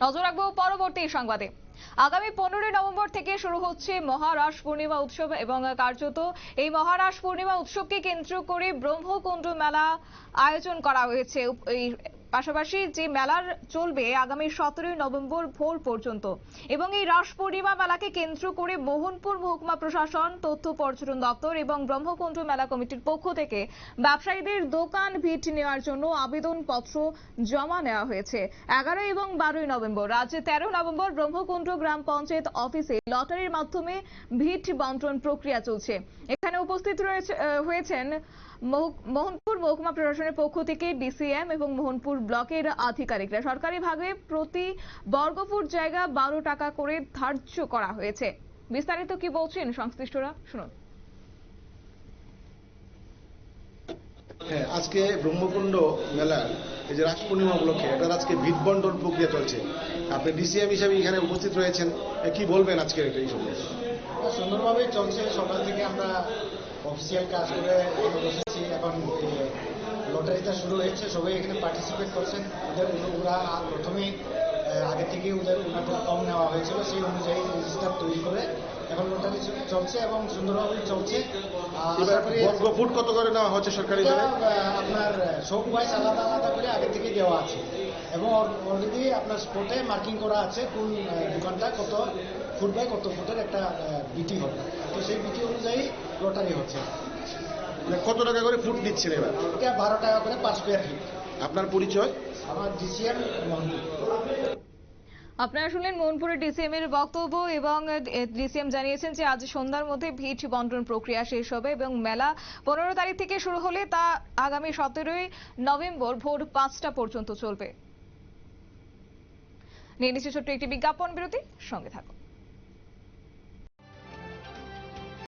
নজর রাখবো পরবর্তী সংবাদে। আগামী 15 নভেম্বর থেকে শুরু হচ্ছে মহারাস পূর্ণিমা উৎসব এবং কার্যত এই মহারাস পূর্ণিমা উৎসবকে কেন্দ্র করে ব্রহ্মকুণ্ড মেলা আয়োজন করা হয়েছে। এই পাশাপাশি যে মেলার চলবে আগামী 17 নভেম্বর ভোর পর্যন্ত এবং এই রাস পূর্ণিমা মেলাকে কেন্দ্র করে মোহনপুর মহকুমা প্রশাসন, তথ্য পর্যটন দপ্তর এবং ব্রহ্মকুণ্ড মেলা কমিটির পক্ষ থেকে ব্যবসায়ীদের দোকান ভিট নেওয়ার জন্য আবেদনপত্র জমা নেওয়া হয়েছে। 11 এবং 12 নভেম্বর রাজ্যে 13 নভেম্বর ব্রহ্মকুণ্ড গ্রাম পঞ্চায়েত অফিসে লটারির মাধ্যমে ভিট বন্টন প্রক্রিয়া চলছে। এখানে উপস্থিত হয়েছেন মোহনপুর মহকুমা প্রশাসনের পক্ষ থেকে ডিসিএম এবং মোহনপুর ব্লকের আধিকারিকরা। সরকারিভাবে প্রতি বর্গফুট জায়গা 12 টাকা করে ধার্য করা হয়েছে। বিস্তারিত কি বলছেন সংশ্লিষ্টরা, শুনুন। হ্যাঁ, আজকে ব্রহ্মকুণ্ড মেলার এই যে রাস পূর্ণিমা উপলক্ষে এটা আজকে ভিট বন্টন প্রক্রিয়া চলছে। আপনি ডিসিএম হিসাবে এখানে উপস্থিত রয়েছেন, কি বলবেন আজকে এই সময়? সুন্দরভাবে চলছে। সকাল থেকে আমরা অফিসিয়াল কাজ করে বসেছি। এখন লটারিটা শুরু হয়েছে, সবাই এখানে পার্টিসিপেট করছেন। ওরা প্রথমেই আগে থেকে ওনাদের কম নেওয়া হয়েছিল, সেই অনুযায়ী রেজিস্টার তৈরি করে এখন লটারি চলছে এবং সুন্দরভাবে চলছে। ফুট কত করে নেওয়া হচ্ছে সরকারি? আপনার সব ওয়াইজ আলাদা আলাদা করে আগে থেকে দেওয়া আছে এবং অলরেডি আপনার স্পটে মার্কিং করা আছে কোন দোকানটা কত ফুট বাই কত ফুটের একটা বিটি হবে। তো সেই বিটি অনুযায়ী লটারি হচ্ছে। কত টাকা করে ফুট দিচ্ছেন এবার? এটা 12 টাকা করে পার স্কোয়ার ফিট। আপনার পরিচয়? আমার ডিসিএম মোহনপুর। আপনারা শুনলেন মোহনপুরের ডিসিএম এর বক্তব্য এবং ডিসিএম জানিয়েছেন যে আজ সন্ধ্যার মধ্যে ভিট বন্টন প্রক্রিয়া শেষ হবে এবং মেলা 15 তারিখ থেকে শুরু হলে তা আগামী 17 নভেম্বর ভোর 5টা পর্যন্ত চলবে। নিয়ে নিচ্ছে ছোট্ট একটি বিজ্ঞাপন বিরতি, সঙ্গে থাকুন।